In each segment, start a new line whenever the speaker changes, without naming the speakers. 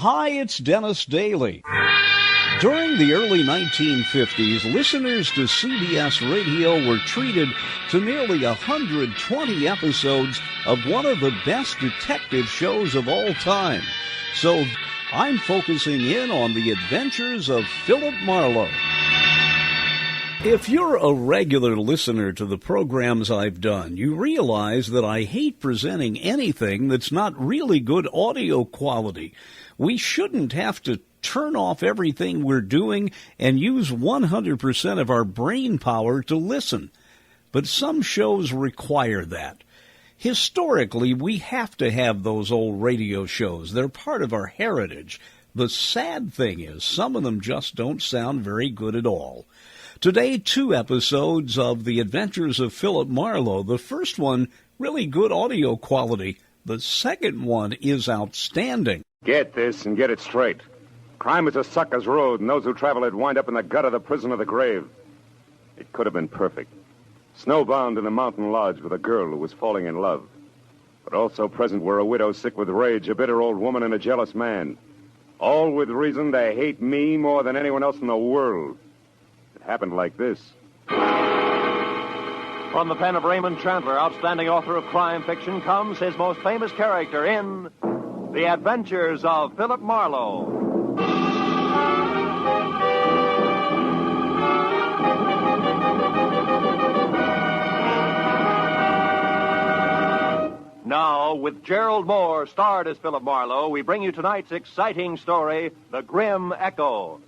Hi, it's Dennis Daly. During the early 1950s, listeners to CBS Radio were treated to nearly 120 episodes of one of the best detective shows of all time. So I'm focusing in on the adventures of Philip Marlowe. If you're a regular listener to the programs I've done, you realize that I hate presenting anything that's not really good audio quality. We shouldn't have to turn off everything we're doing and use 100% of our brain power to listen. But some shows require that. Historically, we have to have those old radio shows. They're part of our heritage. The sad thing is, some of them just don't sound very good at all. Today, 2 episodes of The Adventures of Philip Marlowe. The first one, really good audio quality. The second one is outstanding.
Get this and get it straight. Crime is a sucker's road, and those who travel it wind up in the gut of the prison or the grave. It could have been perfect. Snowbound in a mountain lodge with a girl who was falling in love. But also present were a widow sick with rage, a bitter old woman, and a jealous man. All with reason to hate me more than anyone else in the world. It happened like this.
From the pen of Raymond Chandler, outstanding author of crime fiction, comes his most famous character in The Adventures of Philip Marlowe. Now, with Gerald Moore, starred as Philip Marlowe, we bring you tonight's exciting story, The Grim Echo.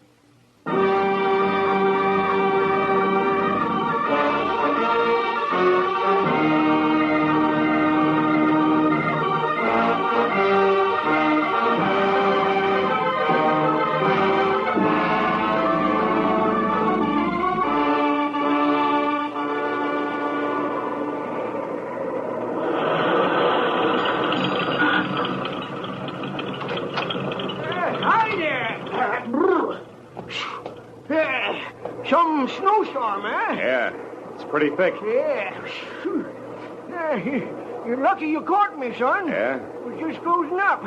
Some snowstorm, eh?
Yeah, it's pretty thick.
Yeah. You're lucky you caught me, son.
Yeah?
It was just closing up.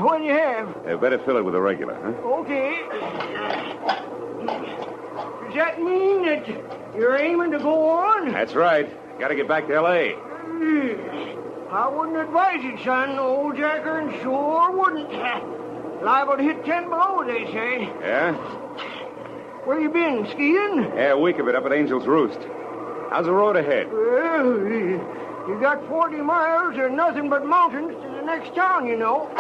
What do you have?
Better fill it with a regular, huh?
Okay. Does that mean that you're aiming to go on?
That's right. Gotta get back to L.A.
I wouldn't advise it, son. Old Jacker sure wouldn't. Liable to hit 10 below, they say.
Yeah?
Where you been, skiing?
Yeah, a week of it up at Angel's Roost. How's the road ahead?
Well, you got 40 miles or nothing but mountains to the next town, you know.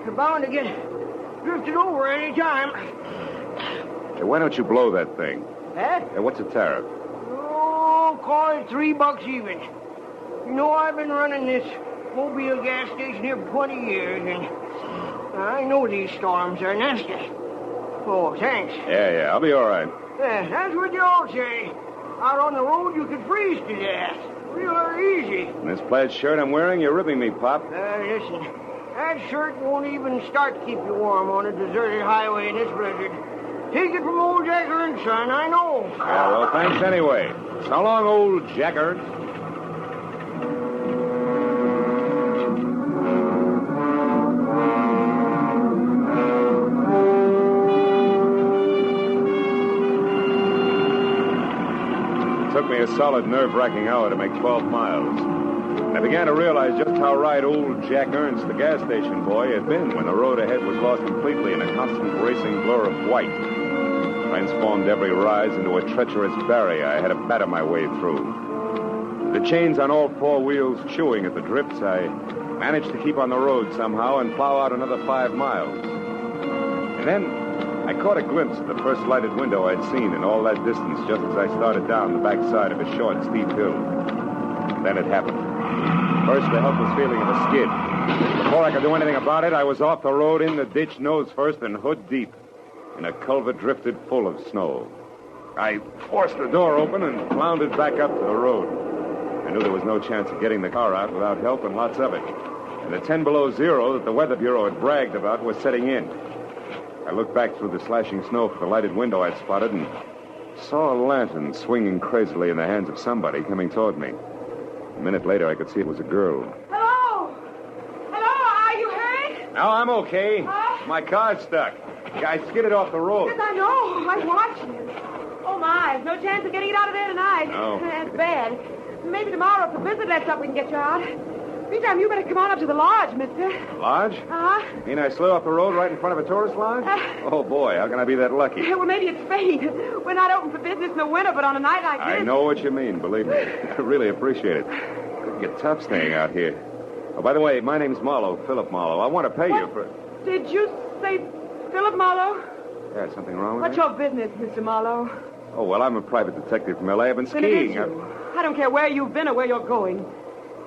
You're bound to get drifted over any time.
Hey, why don't you blow that thing?
Huh?
Hey, what's the tariff?
Oh, call it $3 even. You know, I've been running this Mobile gas station here for 20 years, and I know these storms are nasty. Oh, thanks.
Yeah, I'll be all right.
Yeah, that's what you all say. Out on the road, you could freeze to death. Real easy.
And this plaid shirt I'm wearing, you're ripping me, Pop.
Listen, that shirt won't even start to keep you warm on a deserted highway in this blizzard. Take it from old Jacker and Son, I know.
Yeah, well, thanks anyway. So long, old Jacker. Took me a solid nerve-wracking hour to make 12 miles. I began to realize just how right old Jack Ernst, the gas station boy, had been when the road ahead was lost completely in a constant racing blur of white. Transformed every rise into a treacherous barrier I had to batter my way through. The chains on all 4 wheels chewing at the drifts, I managed to keep on the road somehow and plow out another 5 miles. And then I caught a glimpse of the first lighted window I'd seen in all that distance just as I started down the backside of a short, steep hill. Then it happened. First, the helpless feeling of a skid. Before I could do anything about it, I was off the road, in the ditch, nose first, and hood deep, in a culvert drifted full of snow. I forced the door open and floundered back up to the road. I knew there was no chance of getting the car out without help, and lots of it. And the 10 below zero that the Weather Bureau had bragged about was setting in. I looked back through the slashing snow for the lighted window I'd spotted and saw a lantern swinging crazily in the hands of somebody coming toward me. A minute later, I could see it was a girl.
Hello? Hello? Are you hurt?
No, I'm okay. My car's stuck. I skidded off the road.
Yes, I know. I watched it. Oh, my. No chance of getting it out of there tonight.
No.
That's bad. Maybe tomorrow if the blizzard lets up, we can get you out. Meantime, you better come on up to the lodge, mister.
Lodge?
Uh-huh.
Mean I slid off the road right in front of a tourist lodge? Oh, boy, how can I be that lucky?
Well, maybe it's fate. We're not open for business in the winter, but on a night like this...
I know what you mean, believe me. I really appreciate it. It'd get tough staying out here. Oh, by the way, my name's Marlowe, Philip Marlowe. I want to pay you for...
Did you say Philip Marlowe?
Yeah, something wrong with
What's
that?
your business, Mr. Marlowe?
Oh, well, I'm a private detective from L.A. I've been
Then it is
skiing.
you. I don't care where you've been or where you're going.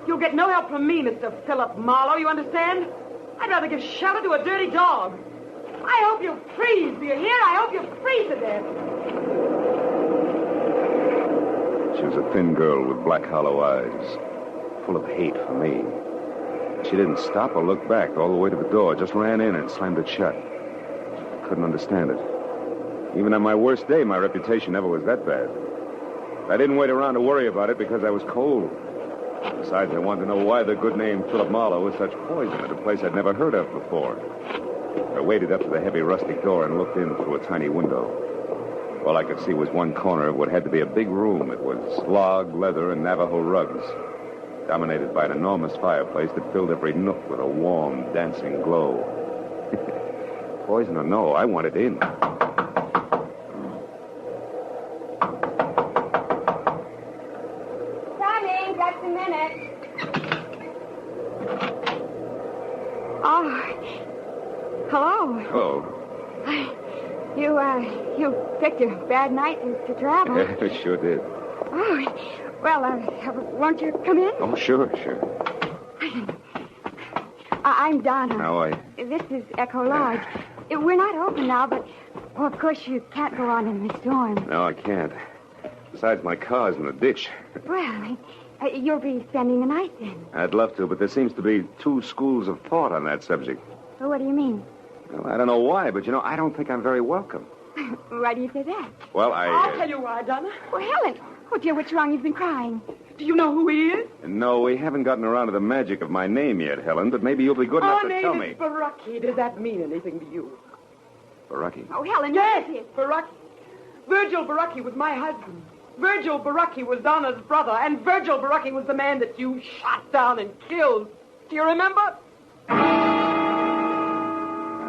You'll get no help from me, Mr. Philip Marlowe, you understand? I'd rather give shelter to a dirty dog. I hope you freeze. Do you hear? I hope you freeze to death.
She was a thin girl with black, hollow eyes, full of hate for me. She didn't stop or look back all the way to the door, just ran in and slammed it shut. I couldn't understand it. Even on my worst day, my reputation never was that bad. I didn't wait around to worry about it because I was cold. Besides, I wanted to know why the good name Philip Marlowe was such poison at a place I'd never heard of before. I waded up to the heavy rustic door and looked in through a tiny window. All I could see was one corner of what had to be a big room. It was log, leather, and Navajo rugs, dominated by an enormous fireplace that filled every nook with a warm, dancing glow. Poison or no, I wanted in.
Coming, just a minute. Oh, hello.
Hello.
You picked a bad night to travel.
Yeah, sure did.
Oh, well, won't you come in?
Oh, sure.
I'm Donna.
How are you?
This is Echo Lodge. We're not open now, but, well, of course, you can't go on in the storm.
No, I can't. Besides, my car's in the ditch.
Well, you'll be spending the night then.
I'd love to, but there seems to be two schools of thought on that subject.
Well, what do you mean?
Well, I don't know why, but, I don't think I'm very welcome.
Why do you say that?
Well,
I'll tell you why, Donna. Well, Helen. Oh, dear, what's wrong? You've been crying. Do you know who he is?
No, we haven't gotten around to the magic of my name yet, Helen, but maybe you'll be good enough to tell me.
Our name is Baraki. Does that mean anything to you?
Baraki?
Oh, Helen,
Yes,
what is it?
Baraki. Virgil Baraki was my husband. Virgil Baraki was Donna's brother, and Virgil Baraki was the man that you shot down and killed. Do you remember?
I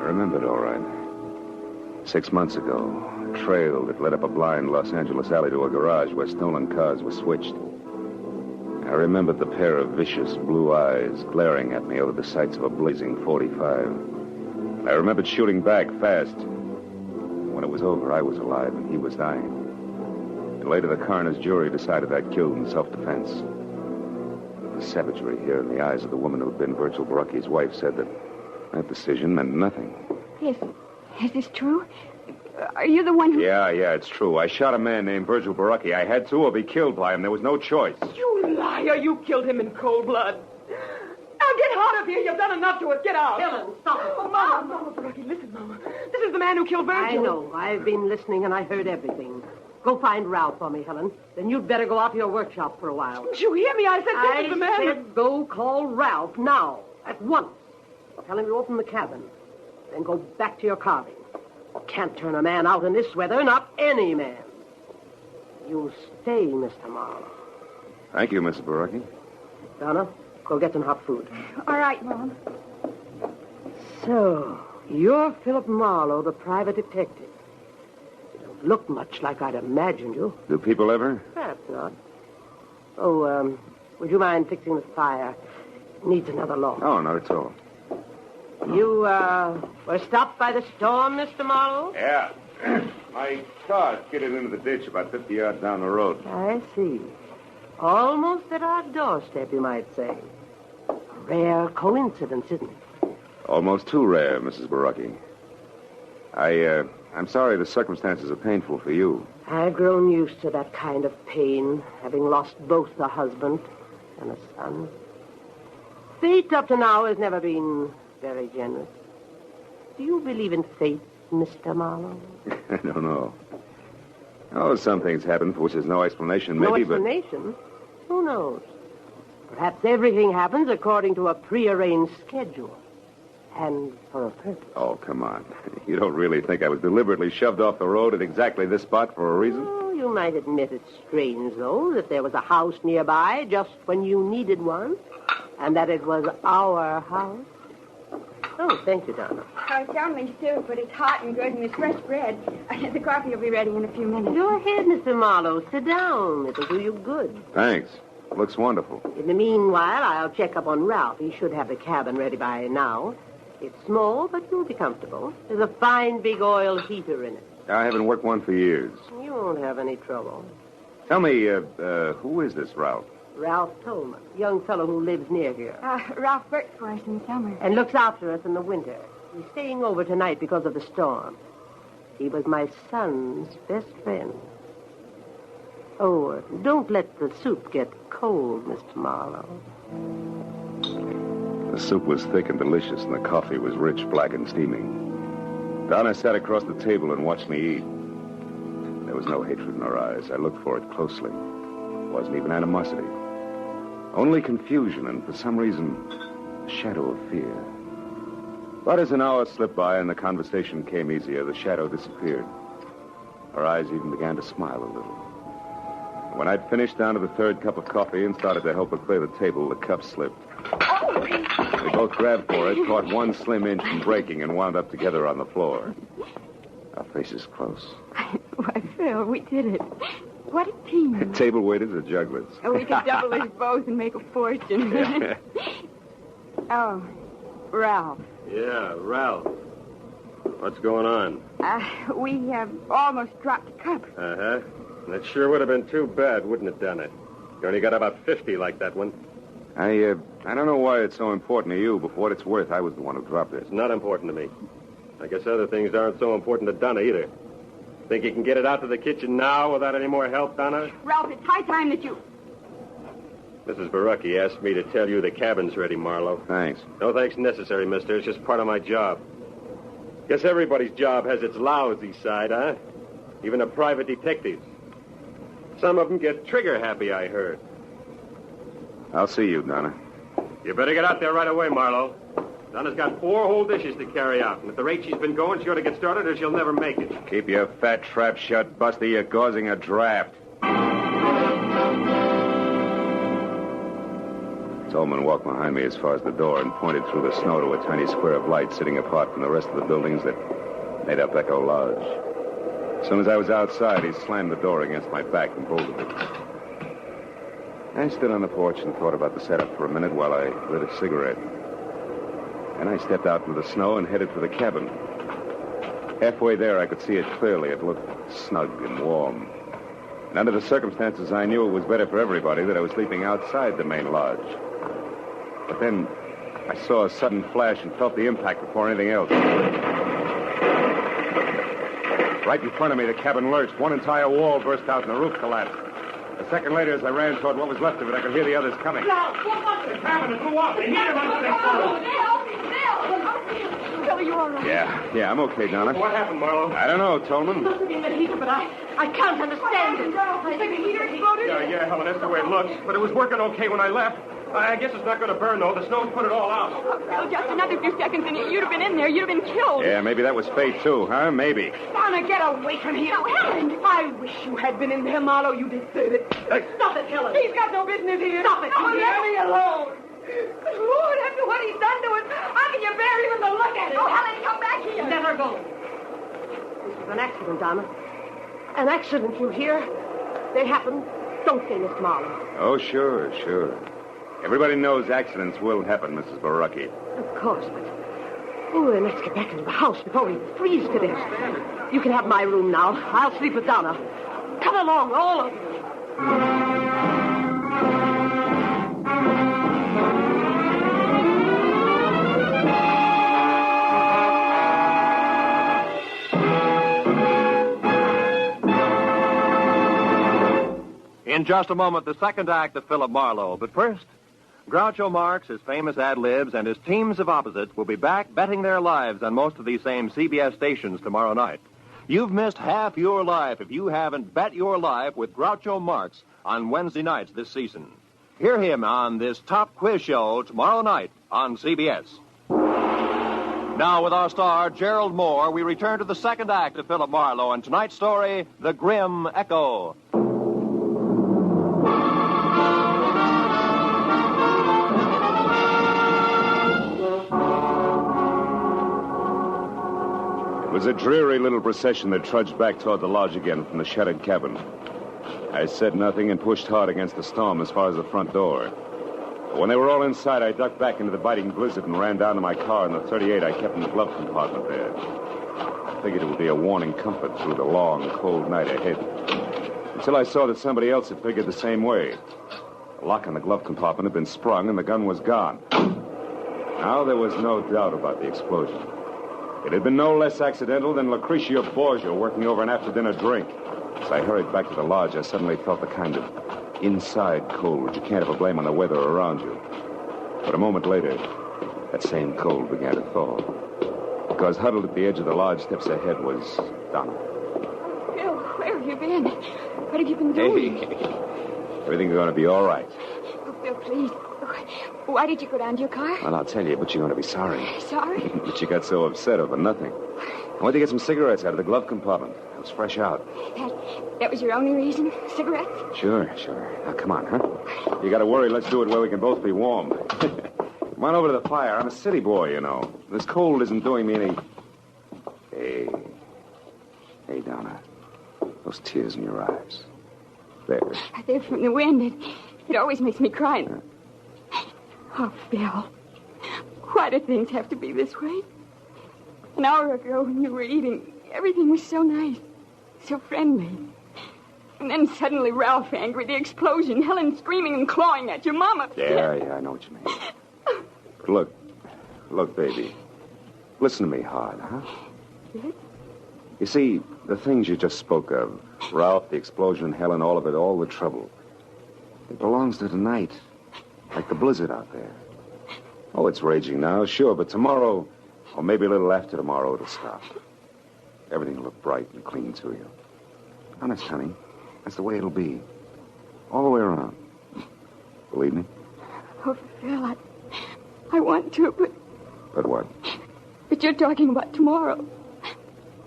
remembered, all right. 6 months ago, a trail that led up a blind Los Angeles alley to a garage where stolen cars were switched. I remembered the pair of vicious blue eyes glaring at me over the sights of a blazing .45. I remembered shooting back fast. When it was over, I was alive and he was dying. And later, the coroner's jury decided I'd killed in self-defense. But the savagery here in the eyes of the woman who had been Virgil Baraki's wife said that decision meant nothing.
Yes. Is this true? Are you the one who...
Yeah, it's true. I shot a man named Virgil Baraki. I had to or be killed by him. There was no choice.
You liar. You killed him in cold blood. Now get out of here. You've done enough to us. Get out.
Helen, stop it.
Oh, Mama, Baraki, listen, Mama. This is the man who killed Virgil.
I know. I've been listening and I heard everything. Go find Ralph for me, Helen. Then you'd better go out to your workshop for a while.
Didn't you hear me? I said this is the man.
I said go call Ralph now, at once. Tell him to open the cabin. Then go back to your carving. You can't turn a man out in this weather, not any man. You stay, Mr. Marlowe.
Thank you, Mrs. Baraki.
Donna, go get some hot food.
All right, Mom.
So, you're Philip Marlowe, the private detective. You don't look much like I'd imagined you.
Do people ever?
Perhaps not. Oh, would you mind fixing the fire? It needs another log.
Oh, not at all.
You, were stopped by the storm, Mr. Marlowe?
Yeah. My car skidded into the ditch about 50 yards down the road.
I see. Almost at our doorstep, you might say. A rare coincidence, isn't it?
Almost too rare, Mrs. Baraki. I'm sorry the circumstances are painful for you.
I've grown used to that kind of pain, having lost both a husband and a son. Fate up to now has never been very generous. Do you believe in fate, Mr. Marlowe?
I don't know. Oh, some things happen for which there's no explanation, maybe,
No explanation? Who knows? Perhaps everything happens according to a prearranged schedule. And for a purpose.
Oh, come on. You don't really think I was deliberately shoved off the road at exactly this spot for a reason?
Oh, you might admit it's strange, though, that there was a house nearby just when you needed one, and that it was our house. Oh, thank you, Donna.
It's only soup, but it's hot and good, and it's fresh bread. The coffee will be ready in a few minutes.
Go ahead, Mr. Marlowe. Sit down. It'll do you good.
Thanks. Looks wonderful.
In the meanwhile, I'll check up on Ralph. He should have the cabin ready by now. It's small, but you'll be comfortable. There's a fine big oil heater in it.
I haven't worked one for years.
You won't have any trouble.
Tell me, who is this Ralph?
Ralph Tolman, young fellow who lives near here.
Ralph works for us in the summer.
And looks after us in the winter. He's staying over tonight because of the storm. He was my son's best friend. Oh, don't let the soup get cold, Mr. Marlowe.
The soup was thick and delicious, and the coffee was rich, black, and steaming. Donna sat across the table and watched me eat. There was no hatred in her eyes. I looked for it closely. It wasn't even animosity. Only confusion and, for some reason, a shadow of fear. But as an hour slipped by and the conversation came easier, the shadow disappeared. Her eyes even began to smile a little. When I'd finished down to the third cup of coffee and started to help her clear the table, the cup slipped. We both grabbed for it, caught one slim inch from breaking, and wound up together on the floor. Our faces close.
Why, Phil, we did it. What a team.
Table waiters or jugglers?
Oh, we could double us both and make a fortune. Oh, Ralph.
Yeah, Ralph. What's going on?
We have almost dropped a cup.
Uh-huh. That sure would have been too bad, wouldn't it, Donna? You only got about 50 like that one.
I don't know why it's so important to you, but for what it's worth, I was the one who dropped it.
It's not important to me. I guess other things aren't so important to Donna either. Think you can get it out to the kitchen now without any more help, Donna?
Ralph, it's high time that you...
Mrs. Barucki asked me to tell you the cabin's ready, Marlowe.
Thanks.
No thanks necessary, mister. It's just part of my job. Guess everybody's job has its lousy side, huh? Even a private detective's. Some of them get trigger-happy, I heard.
I'll see you, Donna.
You better get out there right away, Marlowe. Donna's got 4 whole dishes to carry out, and at the rate she's been going, she ought to get started or she'll never make it.
Keep your fat trap shut, Busty. You're causing a draft. Tolman walked behind me as far as the door and pointed through the snow to a tiny square of light sitting apart from the rest of the buildings that made up Echo Lodge. As soon as I was outside, he slammed the door against my back and bolted it. I stood on the porch and thought about the setup for a minute while I lit a cigarette. Then I stepped out into the snow and headed for the cabin. Halfway there, I could see it clearly. It looked snug and warm. And under the circumstances, I knew it was better for everybody that I was sleeping outside the main lodge. But then I saw a sudden flash and felt the impact before anything else. Right in front of me, the cabin lurched. One entire wall burst out and the roof collapsed. A second later, as I ran toward what was left of it, I could hear the others coming.
Now, what was it? The cabin blew up. They need him under their
Phil, are you all right?
Yeah, I'm okay, Donna.
What happened, Marlowe?
I don't know, Tolman.
Must have been the heater, but I can't understand it.
I think the heater exploded.
Yeah, Helen, that's the way it looks. But it was working okay when I left. I guess it's not going to burn, though. The snow's put it all out.
Oh, Phil, just another few seconds and you'd have been in there. You'd have been killed.
Yeah, maybe that was fate, too, huh? Maybe.
Donna, get away from here.
No, Helen.
I wish you had been in there, Marlowe. You deserve it. Stop it, Helen.
He's got no business here.
Stop it.
No,
Let me alone.
Lord, after what he's done to us, how can you bear even to look at it? Oh, Helen, come back here.
Let her go.
This was an accident, Donna. An accident, you hear? They happen. Don't say, Miss Marlowe.
Oh, sure. Everybody knows accidents will happen, Mrs. Barucki.
Of course, but... Oh, and let's get back into the house before we freeze to death. You can have my room now. I'll sleep with Donna. Come along, all of you.
In just a moment, the second act of Philip Marlowe. But first, Groucho Marx, his famous ad-libs, and his teams of opposites will be back betting their lives on most of these same CBS stations tomorrow night. You've missed half your life if you haven't bet your life with Groucho Marx on Wednesday nights this season. Hear him on this top quiz show tomorrow night on CBS. Now, with our star, Gerald Moore, we return to the second act of Philip Marlowe and tonight's story, The Grim Echo.
It was a dreary little procession that trudged back toward the lodge again from the shuttered cabin. I said nothing and pushed hard against the storm as far as the front door. When they were all inside, I ducked back into the biting blizzard and ran down to my car in the 38 I kept in the glove compartment there. I figured it would be a warning comfort through the long, cold night ahead. Until I saw that somebody else had figured the same way. The lock on the glove compartment had been sprung and the gun was gone. Now there was no doubt about the explosion. It had been no less accidental than Lucretia Borgia working over an after-dinner drink. As I hurried back to the lodge, I suddenly felt the kind of inside cold you can't ever blame on the weather around you. But a moment later, that same cold began to thaw. Because huddled at the edge of the lodge steps ahead was Donna.
Phil, where have you been? What have you been doing?
Hey, everything's going to be all right.
Oh, Phil, please. Why did you go down to your car?
Well, I'll tell you, but you're going to be sorry.
Sorry?
But you got so upset over nothing. I went to get some cigarettes out of the glove compartment. I was fresh out.
That was your only reason? Cigarettes?
Sure. Now, come on, huh? You got to worry. Let's do it where we can both be warm. Come on over to the fire. I'm a city boy, you know. This cold isn't doing me any... Hey, Donna. Those tears in your eyes. There.
They're from the wind. It always makes me cry. Oh, Phil. Why do things have to be this way? An hour ago when you were eating, everything was so nice, so friendly. And then suddenly Ralph angry, the explosion, Helen screaming and clawing at you, Mom upset.
Yeah, I know what you mean. But look, baby. Listen to me hard, huh?
Yes?
You see, the things you just spoke of, Ralph, the explosion, Helen, all of it, all the trouble, it belongs to tonight. Like the blizzard out there. Oh, it's raging now, sure, but tomorrow, or maybe a little after tomorrow, it'll stop. Everything will look bright and clean to you. Honest, honey, that's the way it'll be. All the way around. Believe me?
Oh, Phil, I want to, but...
But what?
But you're talking about tomorrow.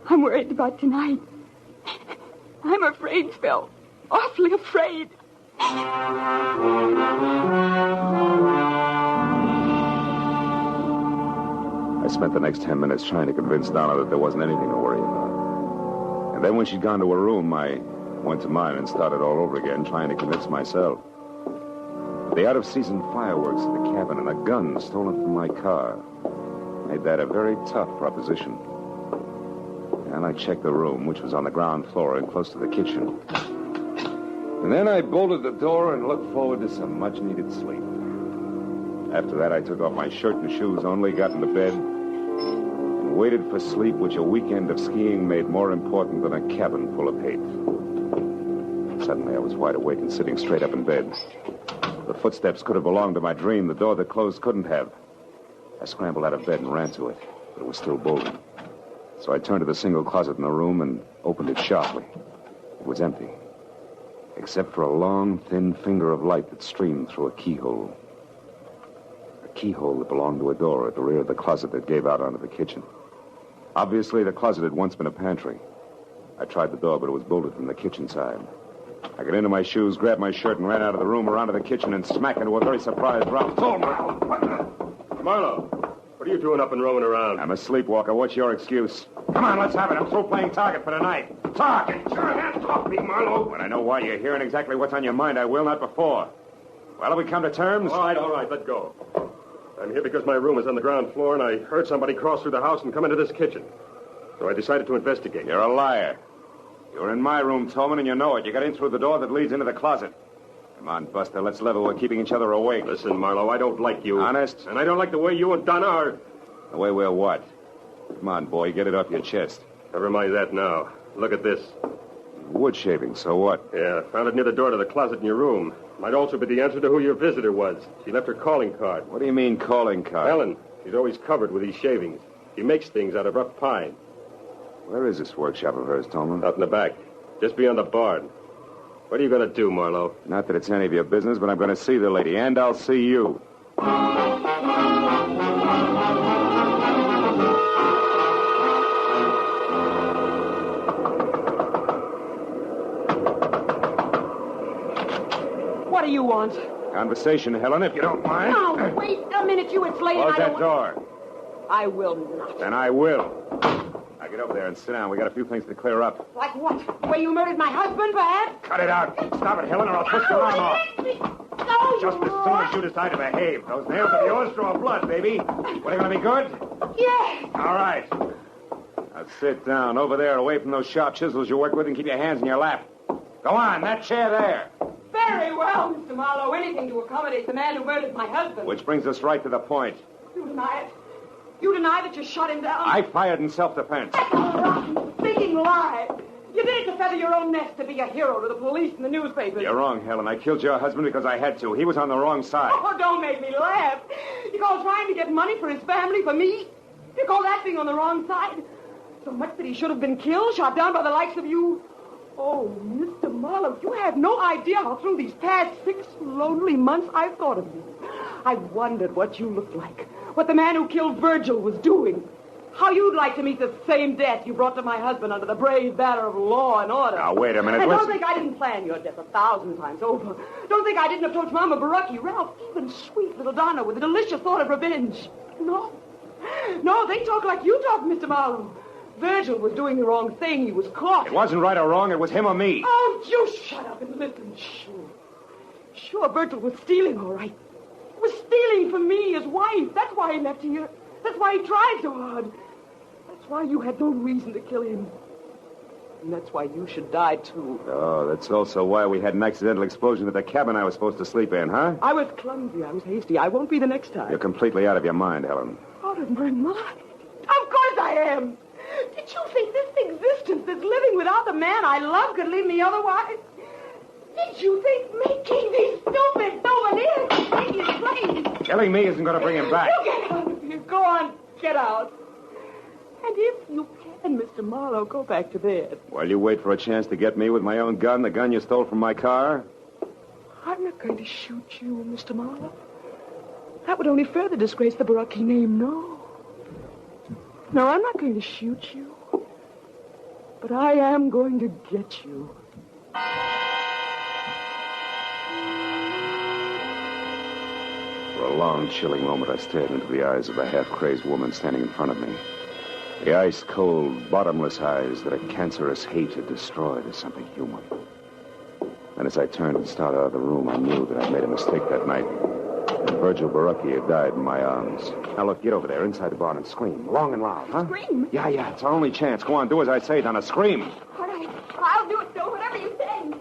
I'm worried about tonight. I'm afraid, Phil. Awfully afraid.
I spent the next 10 minutes trying to convince Donna that there wasn't anything to worry about. And then when she'd gone to her room, I went to mine and started all over again, trying to convince myself. The out-of-season fireworks at the cabin and a gun stolen from my car made that a very tough proposition. And I checked the room, which was on the ground floor and close to the kitchen. And then I bolted the door and looked forward to some much-needed sleep. After that, I took off my shirt and shoes only, got into bed, and waited for sleep, which a weekend of skiing made more important than a cabin full of hate. Suddenly, I was wide awake and sitting straight up in bed. The footsteps could have belonged to my dream. The door that closed couldn't have. I scrambled out of bed and ran to it, but it was still bolted. So I turned to the single closet in the room and opened it sharply. It was empty, except for a long, thin finger of light that streamed through a keyhole. A keyhole that belonged to a door at the rear of the closet that gave out onto the kitchen. Obviously, the closet had once been a pantry. I tried the door, but it was bolted from the kitchen side. I got into my shoes, grabbed my shirt, and ran out of the room, around to the kitchen, and smack into a very surprised Ralph.
Marlowe, what are you doing up and roaming around?
I'm a sleepwalker. What's your excuse? Come on, let's have it. I'm through playing target for tonight. Talk!
Sure, hands off me, Marlowe.
When I know why you're here and exactly what's on your mind, I will, not before. Well, have we come to terms?
All right, let go. I'm here because my room is on the ground floor, and I heard somebody cross through the house and come into this kitchen. So I decided to investigate.
You're a liar. You were in my room, Tolman, and you know it. You got in through the door that leads into the closet. Come on, Buster, let's level. We're keeping each other awake.
Listen, Marlowe, I don't like you.
Honest?
And I don't like the way you and Donna are...
The way we're what? Come on, boy, get it off your chest.
Never mind that now. Look at this.
Wood shaving, so what?
Yeah, found it near the door to the closet in your room. Might also be the answer to who your visitor was. She left her calling card.
What do you mean, calling card?
Helen. She's always covered with these shavings. She makes things out of rough pine.
Where is this workshop of hers, Tolman?
Out in the back. Just beyond the barn. What are you going to do, Marlowe?
Not that it's any of your business, but I'm going to see the lady, and I'll see you.
want?
Conversation, Helen, if you don't mind.
Now, wait a minute. You and Slade and
Close
I
that
don't...
door.
I will not.
Then I will. Now get over there and sit down. We got a few things to clear up.
Like what? The way you murdered my husband, perhaps?
Cut it out. Stop it, Helen, or I'll twist your arm off.
No,
Just as soon as you decide to behave. Those nails of yours draw blood, baby. What, are going to be good?
Yes.
All right. Now sit down over there, away from those sharp chisels you work with, and keep your hands in your lap. Go on, that chair there.
Very well, Mr. Marlowe. Anything to accommodate the man who murdered my husband.
Which brings us right to the point.
You deny it. You deny that you shot him down.
I fired in self-defense.
That's a rotten, thinking lie. You did it to feather your own nest, to be a hero to the police and the newspapers.
You're wrong, Helen. I killed your husband because I had to. He was on the wrong side.
Oh, don't make me laugh. You call trying to get money for his family, for me? You call that being on the wrong side? So much that he should have been killed, shot down by the likes of you? Oh, Mr. Marlowe, you have no idea how through these past 6 lonely months I've thought of you. I've wondered what you looked like, what the man who killed Virgil was doing, how you'd like to meet the same death you brought to my husband under the brave banner of law and order.
Now, wait a minute.
And
Listen.
don't think I didn't plan your death 1,000 times over. Don't think I didn't approach Mama Baraki, Ralph, even sweet little Donna with a delicious thought of revenge. No. No, they talk like you talk, Mr. Marlowe. Virgil was doing the wrong thing. He was caught.
It wasn't right or wrong. It was him or me.
Oh, you shut up and listen. Sure, Virgil was stealing, all right. He was stealing from me, his wife. That's why he left here. That's why he tried so hard. That's why you had no reason to kill him. And that's why you should die, too.
Oh, that's also why we had an accidental explosion at the cabin I was supposed to sleep in, huh?
I was clumsy. I was hasty. I won't be the next time.
You're completely out of your mind, Helen.
Out of my mind? Of course I am. Did you think this existence, this living without the man I love, could leave me otherwise? Did you think making these stupid souvenirs could take his place?
Killing me isn't going to bring him back.
You get out of here. Go on, get out. And if you can, Mr. Marlowe, go back to bed.
While you wait for a chance to get me with my own gun, the gun you stole from my car?
I'm not going to shoot you, Mr. Marlowe. That would only further disgrace the Baraki name. No, I'm not going to shoot you. But I am going to get you.
For a long, chilling moment, I stared into the eyes of the half-crazed woman standing in front of me. The ice-cold, bottomless eyes that a cancerous hate had destroyed as something human. And as I turned and started out of the room, I knew that I'd made a mistake that night. And Virgil Baraki had died in my arms. Now, look, get over there, inside the barn, and scream. Long and loud, huh?
Scream?
Yeah, it's our only chance. Go on, do as I say, Donna. Scream.
All right. I'll do it, Phil, whatever you say.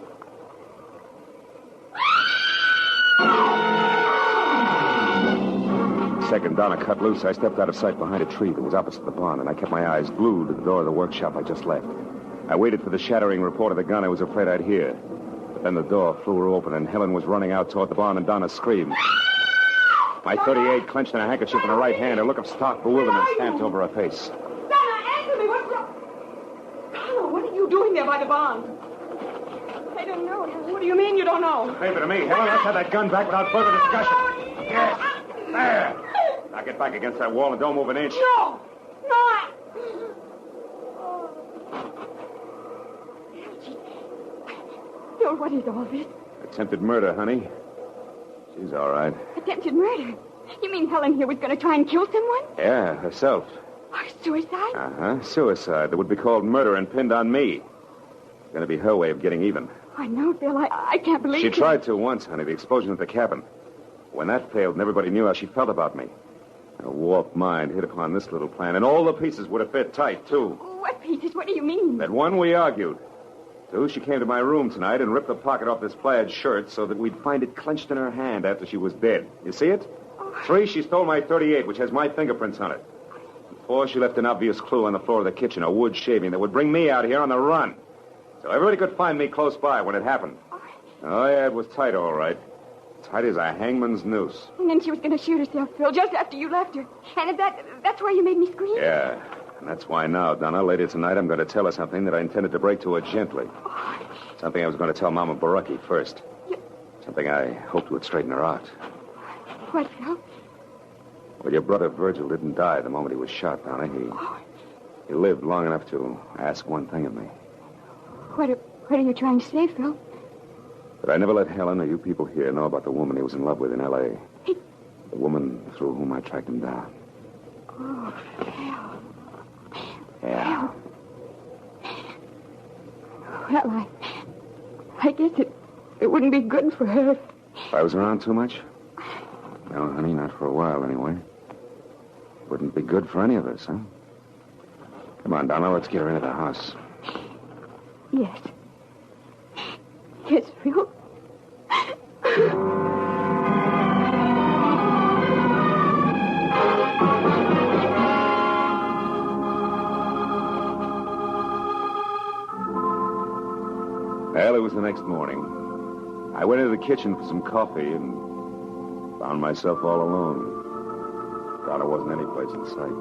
The second Donna cut loose, I stepped out of sight behind a tree that was opposite the barn, and I kept my eyes glued to the door of the workshop I just left. I waited for the shattering report of the gun I was afraid I'd hear. But then the door flew open, and Helen was running out toward the barn, and Donna screamed. My .38 clenched in a handkerchief in her right hand, a look of stark bewilderment stamped over her face.
Donna, answer me. What's wrong? Donna, what are you doing there by the barn?
I don't know.
What do you mean you don't know?
Favor to me, Helen. Let's have that gun back without further discussion. Yes. There. Now get back against that wall and don't move an inch.
No.
Phil, what is all this?
Attempted murder, honey. She's all right.
Attempted murder? You mean Helen here was going to try and kill someone?
Yeah, herself.
Or suicide?
Uh-huh. Suicide that would be called murder and pinned on me. It's going to be her way of getting even.
I know, Phil. I can't believe
She
it.
tried to once, honey, the explosion at the cabin. When that failed and everybody knew how she felt about me. A warped mind hit upon this little plan, and all the pieces would have fit tight, too.
What pieces? What do you mean?
That one, we argued. Two, she came to my room tonight and ripped the pocket off this plaid shirt so that we'd find it clenched in her hand after she was dead. You see it?
Oh.
3, she stole my .38, which has my fingerprints on it. 4, she left an obvious clue on the floor of the kitchen, a wood shaving that would bring me out here on the run. So everybody could find me close by when it happened. Oh, yeah, it was tight, all right. Tight as a hangman's noose.
And then she was going to shoot herself, Phil, just after you left her. And that's why you made me scream?
Yeah, and that's why now, Donna, later tonight, I'm going to tell her something that I intended to break to her gently. Something I was going to tell Mama Baraki first. Something I hoped would straighten her out.
What, Phil?
Well, your brother Virgil didn't die the moment he was shot, Donna. He lived long enough to ask one thing of me.
What are you trying to say, Phil?
But I never let Helen or you people here know about the woman he was in love with in L.A. The woman through whom I tracked him down.
Oh, Phil.
Yeah.
Well, I guess it wouldn't be good for her.
If I was around too much? No, honey, not for a while, anyway. Wouldn't be good for any of us, huh? Come on, Donna, let's get her into the house.
Yes. Yes, Phil.
Well, it was the next morning. I went into the kitchen for some coffee and found myself all alone. Donna wasn't any place in sight.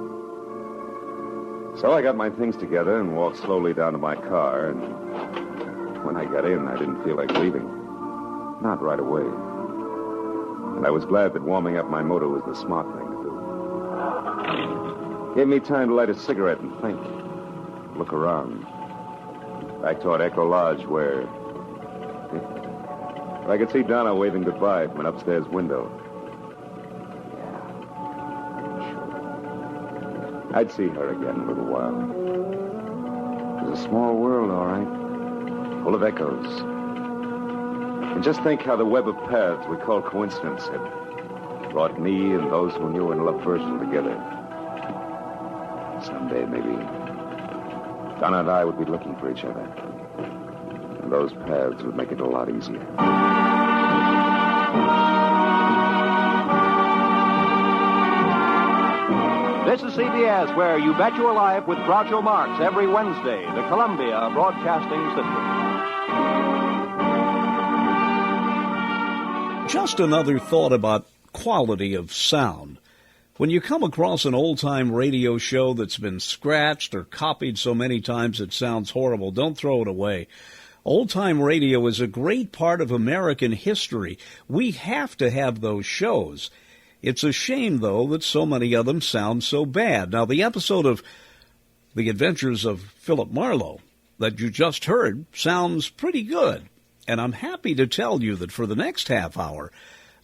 So I got my things together and walked slowly down to my car, and when I got in, I didn't feel like leaving. Not right away. And I was glad that warming up my motor was the smart thing to do. Gave me time to light a cigarette and think. Look around. Back toward Echo Lodge, where I could see Donna waving goodbye from an upstairs window. Yeah, sure. I'd see her again in a little while. It was a small world, all right, full of echoes. And just think how the web of paths we call coincidence had brought me and those who knew and loved Virgil together. Someday, maybe, Donna and I would be looking for each other. And those paths would make it a lot easier.
This is CBS, where You Bet Your Life with Groucho Marx every Wednesday, the Columbia Broadcasting System.
Just another thought about quality of sound. When you come across an old-time radio show that's been scratched or copied so many times it sounds horrible, don't throw it away. Old-time radio is a great part of American history. We have to have those shows. It's a shame, though, that so many of them sound so bad. Now, the episode of The Adventures of Philip Marlowe that you just heard sounds pretty good. And I'm happy to tell you that for the next half hour,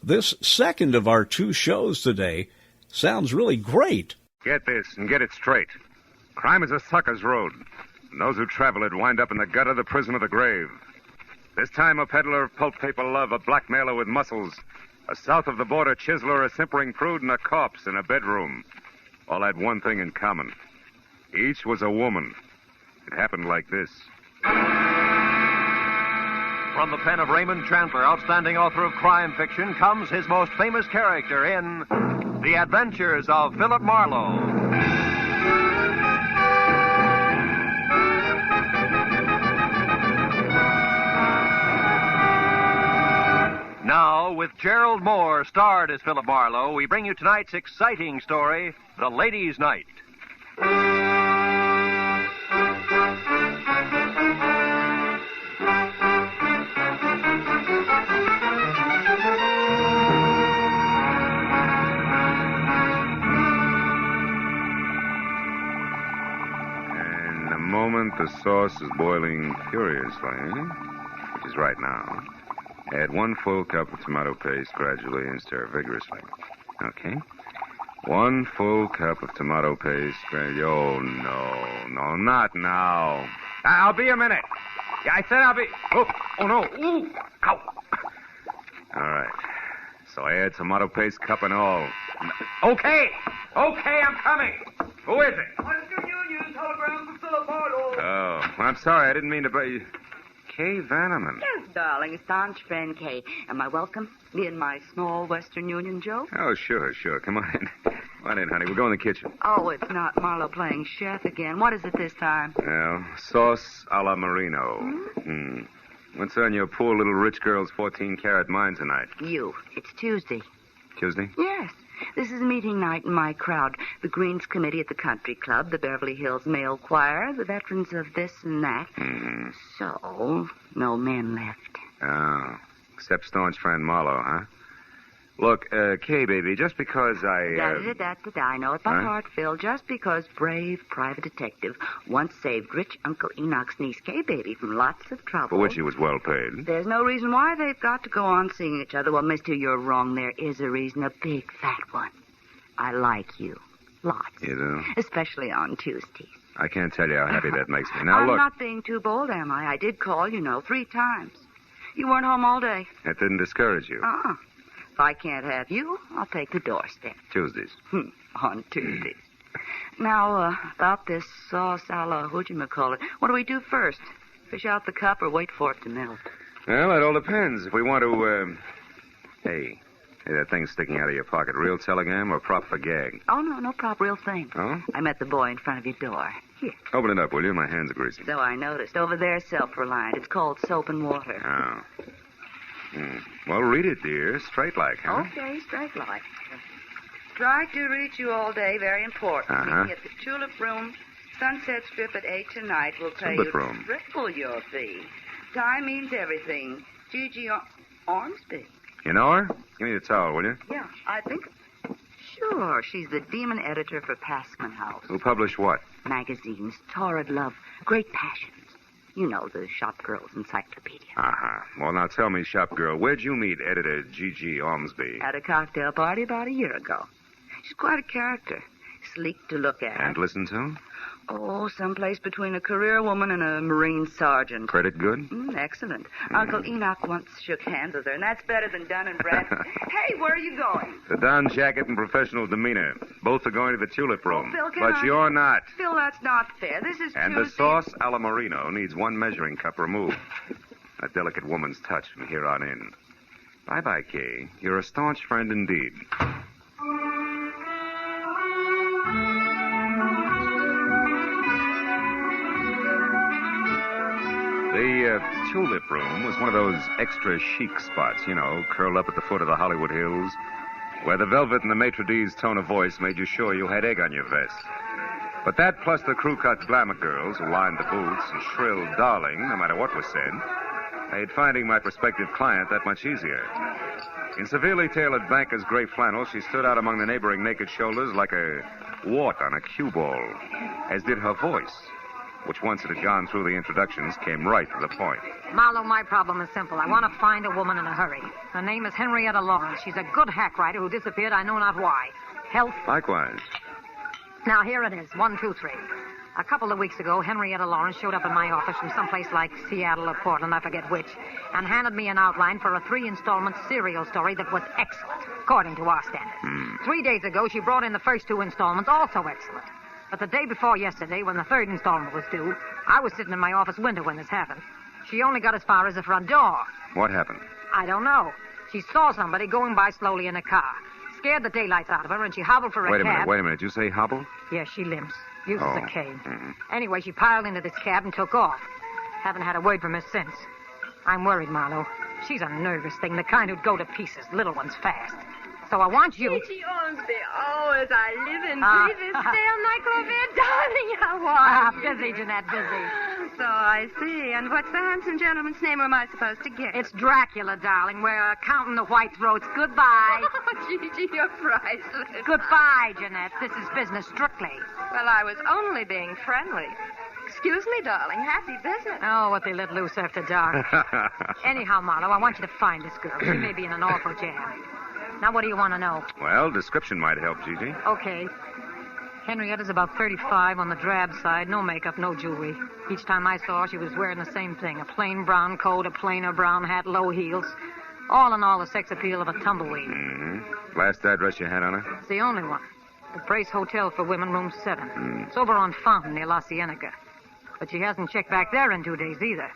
this second of our two shows today sounds really great.
Get this and get it straight. Crime is a sucker's road. And those who travel it wind up in the gutter, the prison, or the grave. This time a peddler of pulp paper love, a blackmailer with muscles, a south-of-the-border chiseler, a simpering prude, and a corpse in a bedroom. All had one thing in common. Each was a woman. It happened like this.
From the pen of Raymond Chandler, outstanding author of crime fiction, comes his most famous character in The Adventures of Philip Marlowe. Now, with Gerald Moore starred as Philip Marlowe, we bring you tonight's exciting story, The Ladies' Night.
The sauce is boiling furiously, which is right now. Add 1 full cup of tomato paste gradually and stir vigorously. Okay. 1 full cup of tomato paste. Oh, no, not now. I'll be a minute. Yeah, I said I'll be... Oh, no. Ooh, ow. All right. So I add tomato paste, cup and all. Okay, I'm coming. Who is it?
Western Union's telegram for Philip Marlowe.
Oh, I'm sorry. I didn't mean to bother you. Kay Vanneman.
Yes, darling. A staunch friend, Kay. Am I welcome? Me and my small Western Union Joe?
Oh, sure. Come on in. Come on in, honey. We'll go in the kitchen.
Oh, it's not Marlowe playing chef again. What is it this time?
Well, sauce a la Marino. What's on your poor little rich girl's 14-carat mind tonight?
It's Tuesday.
Tuesday?
Yes. This is meeting night in my crowd. The Greens Committee at the Country Club, the Beverly Hills Male Choir, the veterans of this and that. So, no men left.
Oh, except staunch friend Marlowe, huh? Look, Kay, baby, just because I...
I know it by heart, Phil. Just because brave private detective once saved rich Uncle Enoch's niece, Kay, baby, from lots of trouble.
For which he was well paid.
There's no reason why they've got to go on seeing each other. Well, mister, you're wrong. There is a reason, a big fat one. I like you. Lots.
You do?
Especially on Tuesdays.
I can't tell you how happy that makes me. Now,
I'm
look...
not being too bold, am I? I did call, 3 times. You weren't home all day.
That didn't discourage you.
If I can't have you, I'll take the doorstep.
Tuesdays.
On Tuesdays. Now, about this sauce a la whatchamacallit. What do we do first? Fish out the cup or wait for it to melt?
Well, that all depends. If we want to, Hey, that thing sticking out of your pocket, real telegram or prop for gag?
Oh, no prop, real thing.
Oh?
I met the boy in front of your door. Here.
Open it up, will you? My hands are greasy.
So I noticed. Over there, self-reliant. It's called soap and water.
Oh. Well, read it, dear. Straight like, huh?
Okay, straight like. Tried to reach you all day. Very important. Meeting at the Tulip Room, Sunset Strip at 8 tonight. We'll pay you triple your fee. Time means everything. Gigi Ormsby.
You know her? Give me the towel, will you?
Yeah, I think... Sure, she's the demon editor for Passman House.
Who published what?
Magazines, torrid love, great passions. You know, the shop girl's encyclopedia.
Well, now tell me, shop girl, where'd you meet editor Gigi Ormsby?
At a cocktail party about a year ago. She's quite a character. Sleek to look at.
And listen to?
Oh, someplace between a career woman and a Marine sergeant.
Credit good?
Excellent. Uncle Enoch once shook hands with her, and that's better than Dun and Bradford. Hey, where are you going?
The Don jacket and professional demeanor. Both are going to the Tulip Room.
Phil,
but you're not.
Phil, that's not fair. This is
And
Tuesday.
the sauce a la Marino needs 1 measuring cup removed. A delicate woman's touch from here on in. Bye-bye, Kay. You're a staunch friend indeed. The Tulip Room was one of those extra chic spots, curled up at the foot of the Hollywood Hills, where the velvet and the maitre d's tone of voice made you sure you had egg on your vest. But that, plus the crew-cut glamour girls who lined the booths and shrilled darling, no matter what was said, made finding my prospective client that much easier. In severely tailored banker's gray flannel, she stood out among the neighboring naked shoulders like a wart on a cue ball, as did her voice, which once it had gone through the introductions, came right to the point.
Marlowe, my problem is simple. I want to find a woman in a hurry. Her name is Henrietta Lawrence. She's a good hack writer who disappeared, I know not why. Health?
Likewise.
Now, here it is. 1, 2, 3. A couple of weeks ago, Henrietta Lawrence showed up in my office from someplace like Seattle or Portland, I forget which, and handed me an outline for a 3-installment serial story that was excellent, according to our standards. 3 days ago, she brought in the first 2 installments, also excellent. But the day before yesterday, when the 3rd installment was due, I was sitting in my office window when this happened. She only got as far as the front door.
What happened?
I don't know. She saw somebody going by slowly in a car. Scared the daylights out of her, and she hobbled for a cab.
Wait a minute. You say hobble?
Yes, she limps. Uses a cane. Anyway, she piled into this cab and took off. Haven't had a word from her since. I'm worried, Marlowe. She's a nervous thing, the kind who'd go to pieces, little ones fast. So I want you...
Gigi Ormsby, as I live and breathe this stale microwave, darling, how are you?
Busy, Jeanette, busy.
So I see. And what's the handsome gentleman's name, or am I supposed to guess?
It's Dracula, darling. We're counting the white throats. Goodbye.
Oh, Gigi, you're priceless.
Goodbye, Jeanette. This is business strictly.
Well, I was only being friendly. Excuse me, darling. Happy business.
Oh, what they let loose after dark. Anyhow, Marlowe, I want you to find this girl. She may be in an awful jam. Now, what do you want to know?
Well, description might help, Gigi.
Okay. Henrietta's about 35 on the drab side. No makeup, no jewelry. Each time I saw her, she was wearing the same thing. A plain brown coat, a plainer brown hat, low heels. All in all, the sex appeal of a tumbleweed.
Last address you had on her?
It's the only one. The Brace Hotel for Women, room 7. It's over on Fountain near La Cienega. But she hasn't checked back there in 2 days either.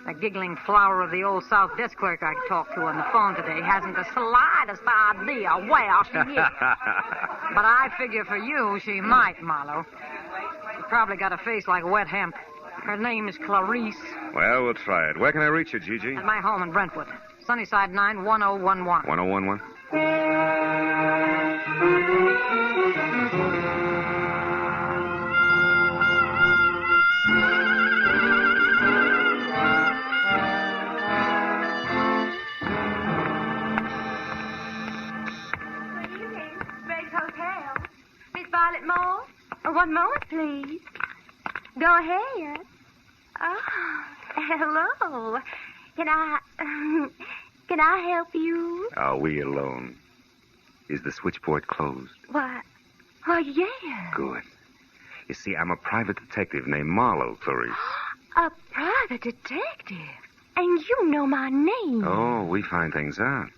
The giggling flower of the old South desk clerk I talked to on the phone today hasn't the slightest idea where she is. But I figure for you, she might, Marlowe. She probably got a face like wet hemp. Her name is Clarice.
Well, we'll try it. Where can I reach you, Gigi?
At my home in Brentwood. Sunnyside 9, 1011.
1011?
please. Go ahead. Oh, hello. Can I help you?
Are we alone? Is the switchboard closed?
Why, yeah.
Good. You see, I'm a private detective named Marlowe, Clarice.
A private detective? And you know my name.
Oh, we find things out.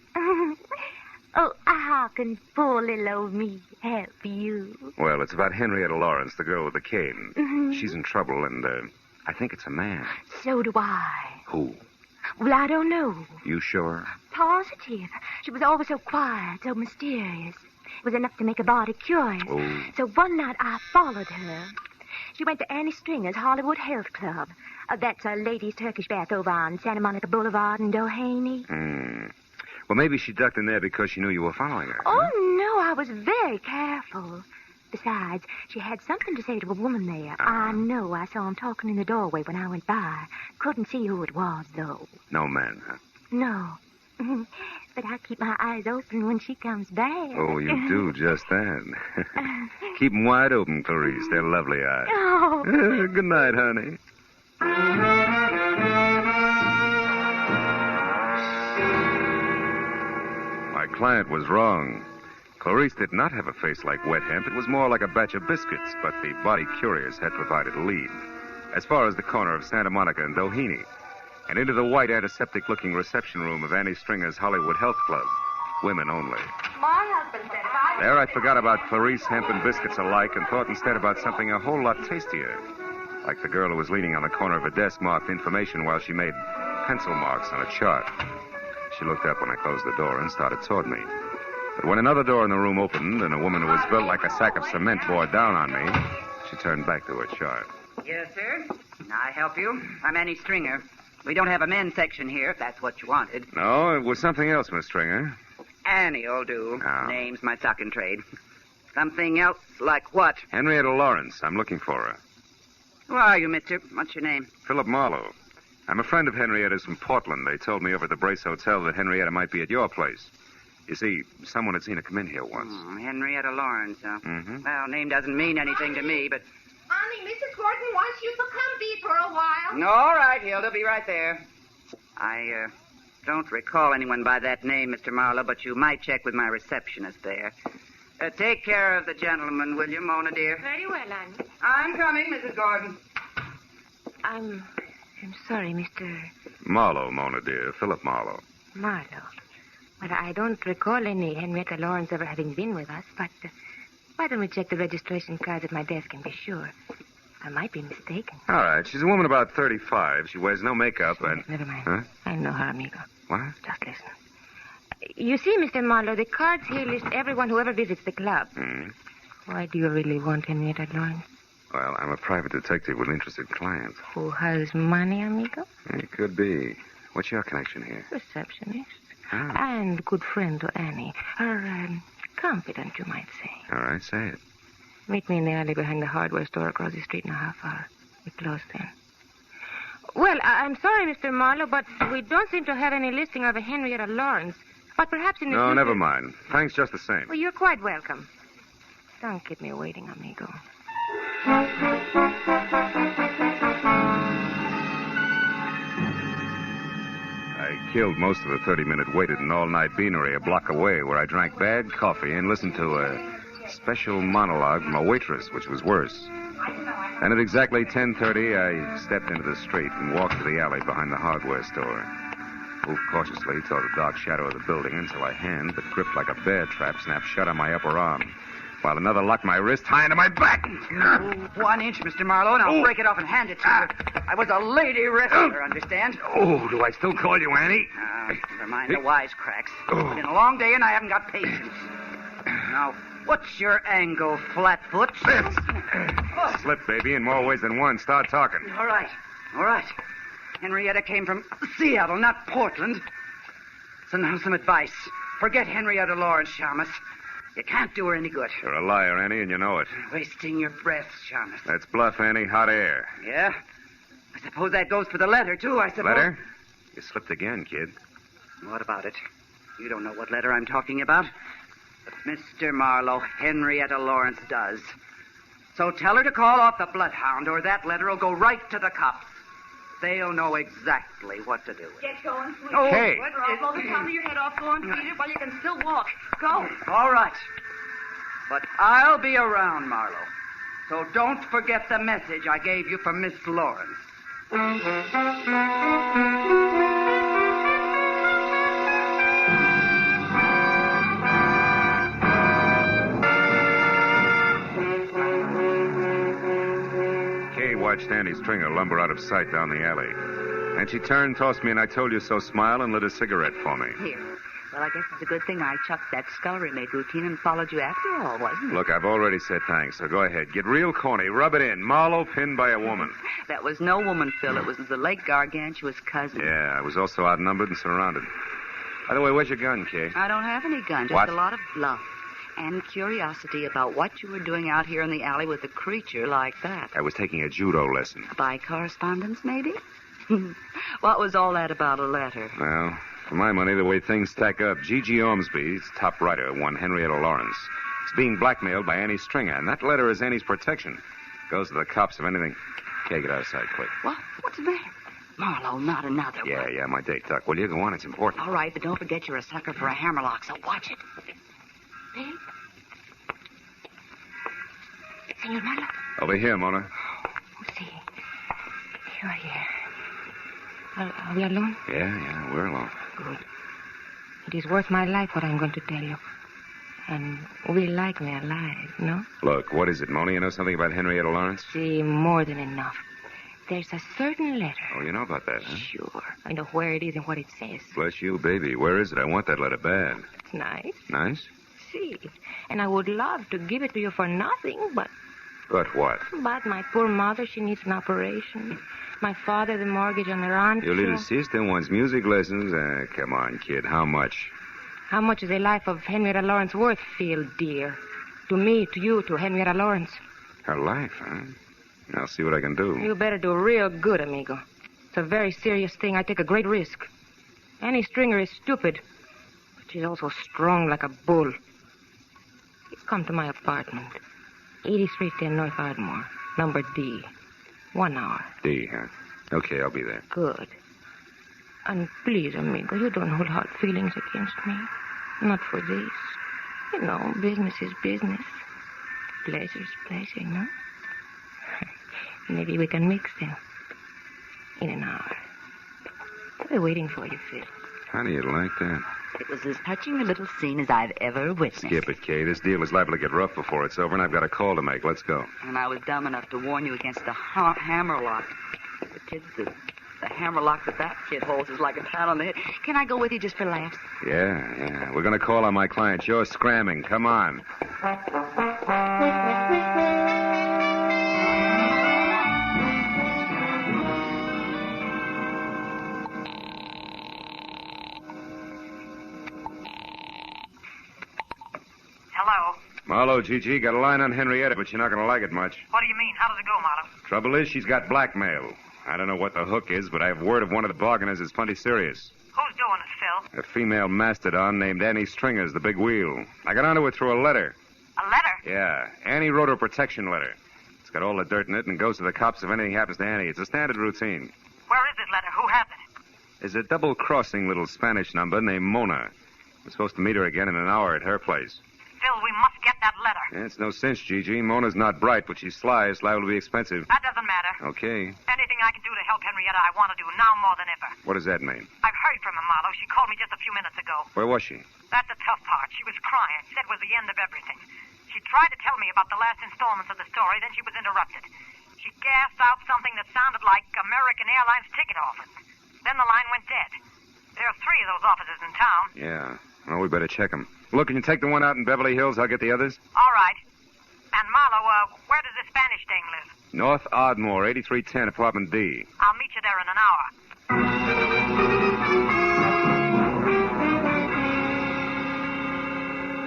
Oh, how can poor little old me help you?
Well, it's about Henrietta Lawrence, the girl with the cane.
Mm-hmm.
She's in trouble, and I think it's a man.
So do I.
Who?
Well, I don't know.
You sure?
Positive. She was always so quiet, so mysterious. It was enough to make a body curious.
Oh.
So one night I followed her. She went to Annie Stringer's Hollywood Health Club. That's a ladies' Turkish bath over on Santa Monica Boulevard in Doheny.
Well, maybe she ducked in there because she knew you were following her.
Oh, no, I was very careful. Besides, she had something to say to a woman there. I know. I saw him talking in the doorway when I went by. Couldn't see who it was, though.
No man, huh?
No. But I keep my eyes open when she comes back.
Oh, you do just that. Keep them wide open, Clarice. They're lovely eyes.
Oh.
Good night, honey. My client was wrong. Clarice did not have a face like wet hemp. It was more like a batch of biscuits, but the body curious had provided a lead. As far as the corner of Santa Monica and Doheny, and into the white antiseptic-looking reception room of Annie Stringer's Hollywood Health Club. Women only.
My husband said if
There I forgot about Clarice, hemp, and biscuits alike and thought instead about something a whole lot tastier. Like the girl who was leaning on the corner of a desk marked information while she made pencil marks on a chart. She looked up when I closed the door and started toward me. But when another door in the room opened and a woman who was built like a sack of cement bore down on me, she turned back to her chart.
Yes, sir. Can I help you? I'm Annie Stringer. We don't have a men's section here, if that's what you wanted.
No, it was something else, Miss Stringer.
Annie'll do.
Oh.
Name's my stock in trade. Something else like what?
Henrietta Lawrence. I'm looking for her.
Who are you, mister? What's your name?
Philip Marlowe. I'm a friend of Henrietta's from Portland. They told me over at the Brace Hotel that Henrietta might be at your place. You see, someone had seen her come in here once.
Henrietta Lawrence, huh?
Mm-hmm.
Well, name doesn't mean anything to me, but...
Honey, Mrs. Gordon wants you to come be for a while.
All right, Hilda, be right there. I don't recall anyone by that name, Mr. Marlowe, but you might check with my receptionist there. Take care of the gentleman, will you, Mona, dear?
Very well, Annie.
I'm coming, Mrs. Gordon.
I'm sorry, Mr.
Marlowe, Mona, dear. Philip Marlowe.
Marlowe. Well, I don't recall any Henrietta Lawrence ever having been with us, but why don't we check the registration cards at my desk and be sure? I might be mistaken.
All right. She's a woman about 35. She wears no makeup and...
Never mind.
Huh?
I know her, amigo.
What?
Just listen. You see, Mr. Marlowe, the cards here list everyone who ever visits the club. Why do you really want Henrietta Lawrence?
Well, I'm a private detective with interested clients.
Who has money, amigo?
It could be. What's your connection here?
Receptionist.
Ah.
And good friend to Annie. Her confidant, you might say.
All right, say it.
Meet me in the alley behind the hardware store across the street in a half hour. We close then. Well, I'm sorry, Mr. Marlowe, but we don't seem to have any listing of a Henrietta Lawrence. But perhaps in the
No,
future...
never mind. Thanks just the same.
Well, you're quite welcome. Don't keep me waiting, amigo.
I killed most of the 30-minute wait at an all-night beanery a block away where I drank bad coffee and listened to a special monologue from a waitress, which was worse. And at exactly 10:30, I stepped into the street and walked to the alley behind the hardware store. Moved cautiously toward the dark shadow of the building until a hand that gripped like a bear trap snapped shut on my upper arm, while another locked my wrist high into my back.
1 inch, Mr. Marlowe, and I'll break it off and hand it to you. I was a lady wrestler, understand?
Oh, do I still call you Annie?
Never mind the wisecracks. It's been a long day, and I haven't got patience. Now, what's your angle, Flatfoot?
Slip, baby, in more ways than one. Start talking.
All right. Henrietta came from Seattle, not Portland. So now some advice. Forget Henrietta Lawrence, Shamus. You can't do her any good.
You're a liar, Annie, and you know it.
Wasting your breath, Shamus.
That's bluff, Annie. Hot air.
Yeah? I suppose that goes for the letter, too, I suppose.
Letter? You slipped again, kid.
What about it? You don't know what letter I'm talking about? But Mr. Marlowe, Henrietta Lawrence does. So tell her to call off the bloodhound, or that letter will go right to the cops. They'll know exactly what to do.
Get going, please.
Oh, hey.
What? I'll blow the top of your head off. Go on, Peter, while you can still walk. Go.
All right. But I'll be around, Marlowe. So don't forget the message I gave you from Miss Lawrence.
Kay watched Annie Stringer lumber out of sight down the alley. And she turned, tossed me an I told you so smile, and lit a cigarette for me.
Here. Well, I guess it's a good thing I chucked that scullery maid routine and followed you after all, wasn't it?
Look, I've already said thanks, so go ahead. Get real corny. Rub it in. Marlowe pinned by a woman.
That was no woman, Phil. It was the late gargantuous cousin.
Yeah, I was also outnumbered and surrounded. By the way, where's your gun, Kay?
I don't have any gun, just
What?
a lot of bluff. And curiosity about what you were doing out here in the alley with a creature like that.
I was taking a judo lesson.
By correspondence, maybe? What was all that about a letter?
Well, for my money, the way things stack up, G.G. Ormsby's top writer, one Henrietta Lawrence, is being blackmailed by Annie Stringer, and that letter is Annie's protection. Goes to the cops if anything. Kay, get out of sight, quick.
What? What's that? Marlowe, not another one.
Yeah, my date, Duck. Will you go on? It's important.
All right, but don't forget you're a sucker for a hammerlock, so watch it. Bill? Senor Marlowe?
Over here, Mona.
Oh, see. You're here. Are we alone?
Yeah, we're alone.
Good. It is worth my life what I'm going to tell you. And will like me alive, no?
Look, what is it, Mona? You know something about Henrietta Lawrence?
See, more than enough. There's a certain letter.
Oh, you know about that, huh?
Sure. I know where it is and what it says.
Bless you, baby. Where is it? I want that letter bad.
It's nice.
Nice?
See. And I would love to give it to you for nothing, but...
But what?
But my poor mother, she needs an operation. My father, the mortgage on the rancho.
Your little sister wants music lessons. Come on, kid. How much?
How much is the life of Henrietta Lawrence worth, Phil, dear? To me, to you, to Henrietta Lawrence.
Her life, huh? I'll see what I can do.
You better do real good, amigo. It's a very serious thing. I take a great risk. Annie Stringer is stupid, but she's also strong like a bull. Please come to my apartment. 8310 North Ardmore, number D. 1 hour.
D, huh? Okay, I'll be there.
Good. And please, amigo, you don't hold hard feelings against me. Not for this. You know, business is business. Pleasure's pleasure, no? Maybe we can mix them. In an hour. I'll be waiting for you, Phil.
How do you like that?
It was as touching a little scene as I've ever witnessed.
Skip it, Kay. This deal is liable to get rough before it's over, and I've got a call to make. Let's go.
And I was dumb enough to warn you against the hammerlock. The hammerlock that kid holds is like a pat on the head. Can I go with you just for laughs?
Yeah. We're going to call on my client. You're scramming. Come on.
Hello.
Marlowe, Gigi, got a line on Henrietta, but you're not going to like it much.
What do you mean? How does it go, Marlowe?
Trouble is, she's got blackmail. I don't know what the hook is, but I have word of one of the bargainers is plenty serious.
Who's doing it, Phil?
A female mastodon named Annie Stringer's the big wheel. I got onto her through a letter.
A letter?
Yeah. Annie wrote her a protection letter. It's got all the dirt in it and goes to the cops if anything happens to Annie. It's a standard routine.
Where is this letter? Who has it?
There's a double-crossing little Spanish number named Mona. We're supposed to meet her again in an hour at her place.
Phil, we must get that letter.
Yeah, it's no cinch, Gigi. Mona's not bright, but she's sly. It's liable to be expensive.
That doesn't matter.
Okay.
Anything I can do to help Henrietta, I want to do now more than ever.
What does that mean?
I've heard from her, Marlowe. She called me just a few minutes ago.
Where was she?
That's the tough part. She was crying. Said it was the end of everything. She tried to tell me about the last installments of the story, then she was interrupted. She gasped out something that sounded like American Airlines ticket office. Then the line went dead. There are 3 of those offices in town.
Yeah. Well, we better check them. Look, can you take the one out in Beverly Hills? I'll get the others.
All right. And, Marlowe, where does this Spanish dame live?
North Ardmore, 8310, apartment D.
I'll meet you there in an hour.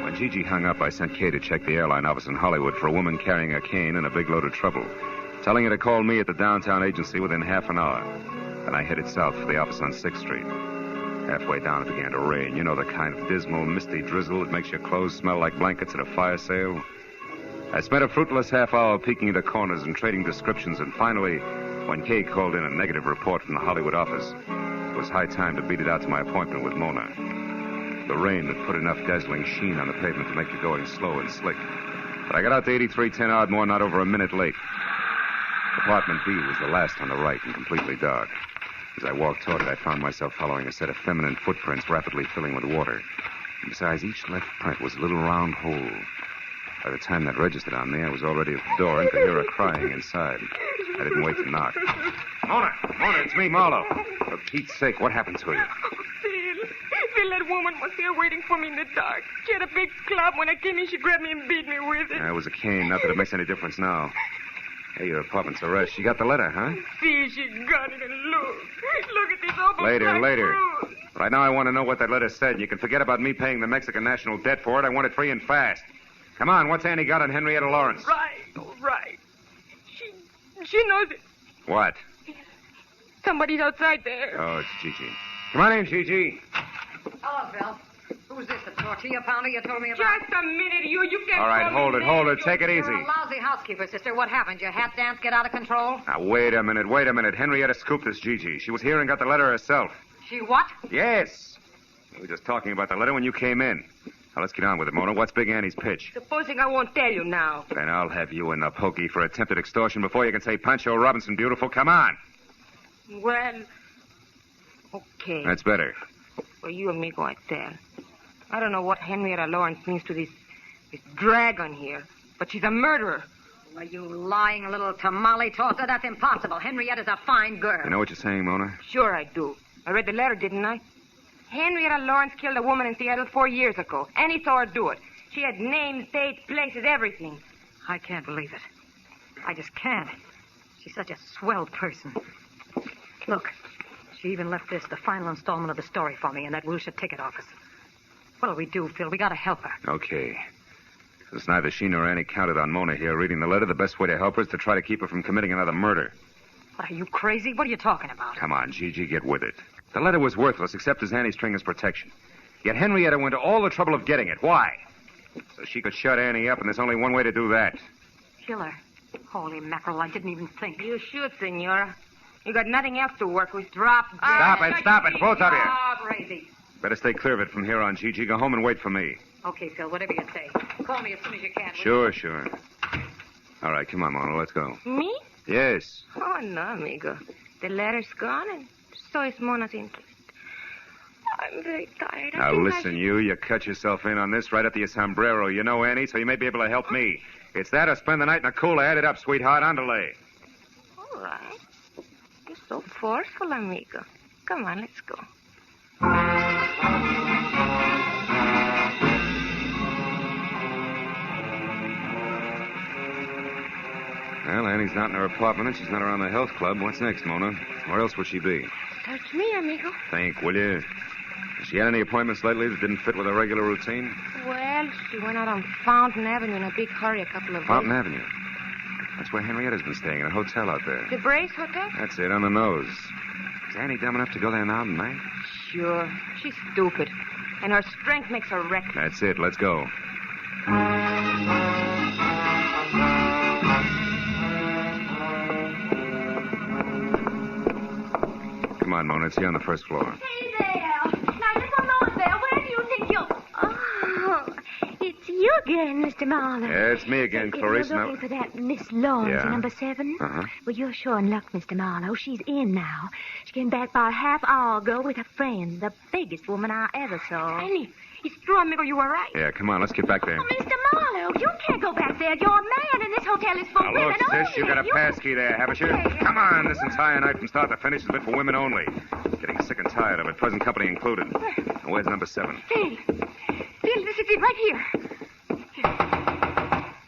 When Gigi hung up, I sent Kay to check the airline office in Hollywood for a woman carrying a cane and a big load of trouble, telling her to call me at the downtown agency within half an hour. Then I headed south for the office on 6th Street. Halfway down, it began to rain. You know, the kind of dismal, misty drizzle that makes your clothes smell like blankets at a fire sale? I spent a fruitless half hour peeking into corners and trading descriptions, and finally, when Kay called in a negative report from the Hollywood office, it was high time to beat it out to my appointment with Mona. The rain had put enough dazzling sheen on the pavement to make the going slow and slick. But I got out to 8310 Ardmore not over a minute late. Apartment B was the last on the right and completely dark. As I walked toward it, I found myself following a set of feminine footprints rapidly filling with water. And besides, each left print was a little round hole. By the time that registered on me, I was already at the door and could hear her crying inside. I didn't wait to knock. Mona, it's me, Marlowe. For Pete's sake, what happened to you?
Phil, that woman was there waiting for me in the dark. She had a big club. When I came in, she grabbed me and beat me with it.
It was a cane. Not that it makes any difference now. Hey, your apartment's a rest. You got the letter, huh?
See, she got it, and look at this awful
Later.
bruise.
Right now I want to know what that letter said. You can forget about me paying the Mexican national debt for it. I want it free and fast. Come on, what's Annie got on Henrietta Lawrence?
Right. She knows it.
What?
Somebody's outside there.
Oh, it's Gigi. Come on in, Gigi.
Hello, Phil. Who's this, the tortilla pounder you told me about?
Just a minute, you can't...
All right, hold it. Take it easy.
You're a lousy housekeeper, sister. What happened? Your hat dance get out of control?
Now, wait a minute. Henrietta scooped this Gigi. She was here and got the letter herself.
She what?
Yes. We were just talking about the letter when you came in. Now, let's get on with it, Mona. What's Big Annie's pitch?
Supposing I won't tell you now.
Then I'll have you in the pokey for attempted extortion before you can say Pancho Robinson beautiful. Come on.
Well, okay.
That's better.
For you, amigo, I tell. I don't know what Henrietta Lawrence means to this dragon here, but she's a murderer.
Well, you lying little tamale tosser. That's impossible. Henrietta's a fine girl.
You know what you're saying, Mona?
Sure I do. I read the letter, didn't I? Henrietta Lawrence killed a woman in Seattle 4 years ago. Annie saw her do it. She had names, dates, places, everything.
I can't believe it. I just can't. She's such a swell person. Look, she even left this, the final installment of the story, for me in that Wilshire ticket office. What'll we do, Phil? We gotta help her.
Okay. Since neither she nor Annie counted on Mona here reading the letter, the best way to help her is to try to keep her from committing another murder.
What, are you crazy? What are you talking about?
Come on, Gigi, get with it. The letter was worthless except as Annie's string as protection. Yet Henrietta went to all the trouble of getting it. Why? So she could shut Annie up, and there's only one way to do that.
Kill her. Holy mackerel, I didn't even think.
You should, Senora. You got nothing else to work with. Drop dead.
Stop it, both of you.
Oh, crazy.
Better stay clear of it from here on, Gigi. Go home and wait for me.
Okay, Phil, whatever you say. Call me as soon as you can.
Sure. All right, come on, Mona, let's go.
Me?
Yes.
Oh, no, amigo. The letter's gone, and so is Mona's interest. I'm very tired.
Now, listen, you cut yourself in on this right up to your sombrero. You know Annie, so you may be able to help me. It's that or spend the night in a cooler. Add it up, sweetheart. Underlay.
All right. You're so forceful, amigo. Come on, let's go.
Well, Annie's not in her apartment, and she's not around the health club. What's next, Mona? Where else will she be?
Search me, amigo.
Think, will you? Has she had any appointments lately that didn't fit with her regular routine?
Well, she went out on Fountain Avenue in a big hurry a couple of
Fountain
days.
Avenue? That's where Henrietta's been staying, in a hotel out there.
The Brace Hotel?
That's it, on the nose. Is Annie dumb enough to go there now tonight?
Sure. She's stupid. And her strength makes her reckless.
That's it. Let's go. Come on, Mona. It's here on the first floor.
Hey there. Now, just a moment there. Where do you think you'll... Oh, it's you again, Mr. Marlowe.
Yeah, it's me again, Clarice.
You're looking for that Miss Lawrence,
Yeah.
number 7?
Uh-huh.
Well, you're sure in luck, Mr. Marlowe. She's in now. She came back about a half hour ago with a friend, the biggest woman I ever saw.
Annie, it's true, amigo. You were right.
Yeah, come on. Let's get back there.
Oh, Mr. Marlowe, you can't go back there. You're a man, and this hotel is for
Now,
women
look,
only.
sis, you got a pass key there, haven't you? Come on. This entire night from start to finish has been for women only. Getting sick and tired of it, present company included. Now, where's number 7?
Phil, this is it right here.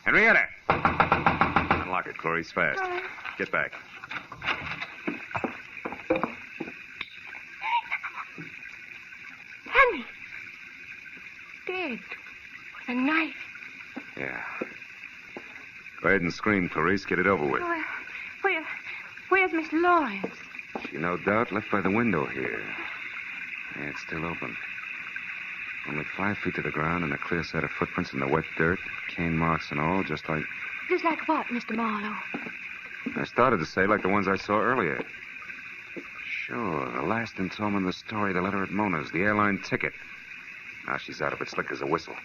Henrietta! Unlock it, Clarice, fast. Get back.
Annie. Dead. With a knife.
Yeah. Go ahead and scream, Clarice. Get it over with.
Where's Miss Lawrence?
She, no doubt, left by the window here. Yeah, it's still open. Only 5 feet to the ground and a clear set of footprints in the wet dirt, cane marks and all, just like...
Just like what, Mr. Marlowe?
I started to say like the ones I saw earlier. Sure, the last installment of the story, the letter at Mona's, the airline ticket. Now she's out of it, slick as a whistle.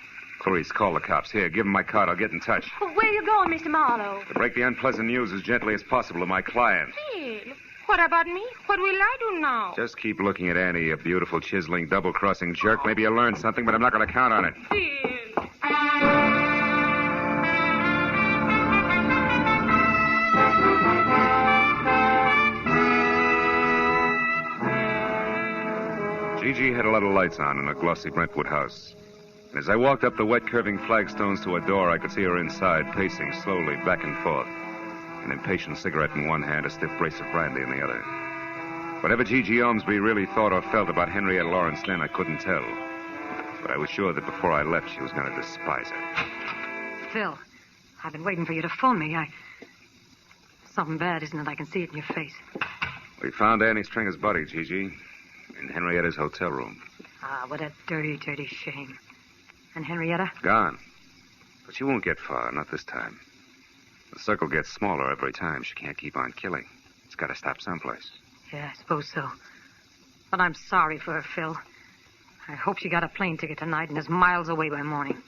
Clarice, call the cops. Here, give them my card. I'll get in touch.
Well, where are you going, Mr. Marlowe?
To break the unpleasant news as gently as possible to my client.
Phil, what about me? What will I do now?
Just keep looking at Annie, you beautiful, chiseling, double-crossing jerk. Maybe you'll learn something, but I'm not going to count on it.
Phil.
Gigi had a lot of lights on in a glossy Brentwood house. And as I walked up the wet, curving flagstones to a door, I could see her inside, pacing slowly back and forth. An impatient cigarette in one hand, a stiff brace of brandy in the other. Whatever Gigi Ormsby really thought or felt about Henrietta Lawrence then, I couldn't tell. But I was sure that before I left, she was going to despise her.
Phil, I've been waiting for you to phone me. Something bad, isn't it? I can see it in your face.
We found Annie Stringer's body, Gigi, in Henrietta's hotel room.
Ah, what a dirty, dirty shame. And Henrietta?
Gone. But she won't get far, not this time. The circle gets smaller every time. She can't keep on killing. It's got to stop someplace.
Yeah, I suppose so. But I'm sorry for her, Phil. I hope she got a plane ticket tonight and is miles away by morning.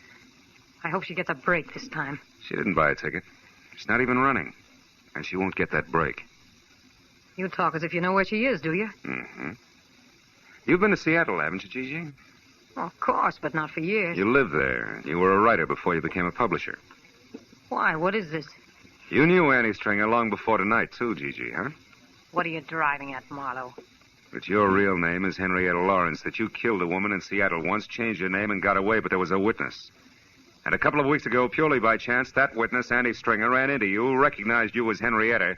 I hope she gets a break this time.
She didn't buy a ticket. She's not even running. And she won't get that break.
You talk as if you know where she is, do you?
Mm-hmm. You've been to Seattle, haven't you, Gigi?
Well, of course, but not for years.
You lived there. You were a writer before you became a publisher.
Why? What is this?
You knew Annie Stringer long before tonight, too, Gigi, huh?
What are you driving at, Marlowe?
That your real name is Henrietta Lawrence, that you killed a woman in Seattle once, changed your name, and got away, but there was a witness. And a couple of weeks ago, purely by chance, that witness, Annie Stringer, ran into you, recognized you as Henrietta,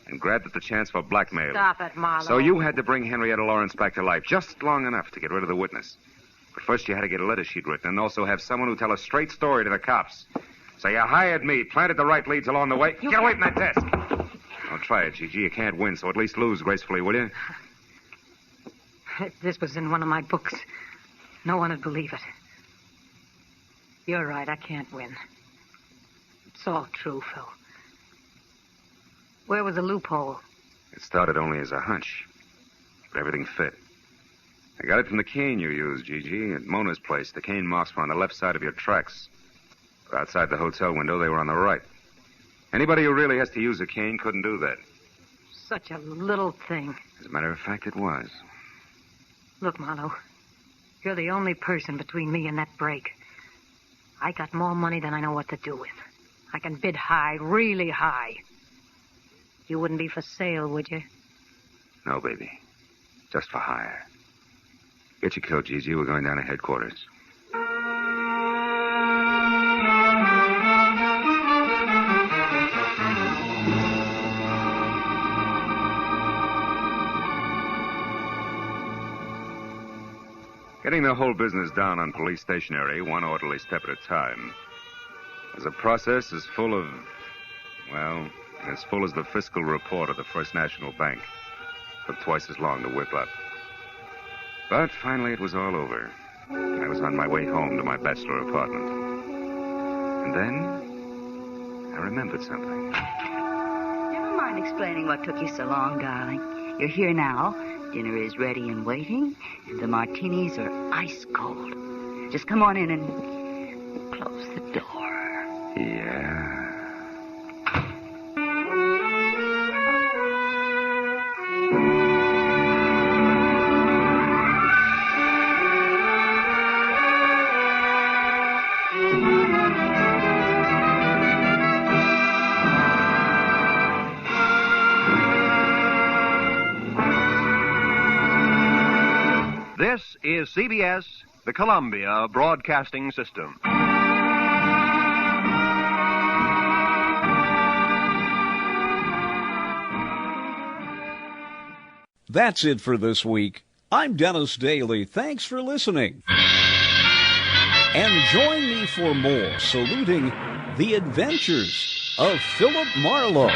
and grabbed at the chance for blackmail.
Stop it, Marlowe.
So you had to bring Henrietta Lawrence back to life, just long enough to get rid of the witness. But first you had to get a letter she'd written, and also have someone who tell a straight story to the cops. So you hired me, planted the right leads along the way. Get away from that desk. Don't try it, Gigi. You can't win, so at least lose gracefully, will you?
If this was in one of my books, no one would believe it. You're right, I can't win. It's all true, Phil. Where was the loophole?
It started only as a hunch, but everything fit. I got it from the cane you used, Gigi, at Mona's place. The cane marks were on the left side of your tracks. But outside the hotel window, they were on the right. Anybody who really has to use a cane couldn't do that.
Such a little thing.
As a matter of fact, it was.
Look, Marlowe, you're the only person between me and that break. I got more money than I know what to do with. I can bid high, really high. You wouldn't be for sale, would you?
No, baby. Just for hire. Get your coat, Gigi. We're going down to headquarters. Getting the whole business down on police stationery, one orderly step at a time, is a process as full of, well, as full as the fiscal report of the First National Bank. Took twice as long to whip up. But finally it was all over. I was on my way home to my bachelor apartment. And then I remembered something.
Never mind explaining what took you so long, darling. You're here now. Dinner is ready and waiting, and the martinis are ice cold. Just come on in and close the door.
Yeah.
This is CBS, the Columbia Broadcasting System.
That's it for this week. I'm Dennis Daly. Thanks for listening. And join me for more, saluting the adventures of Philip Marlowe.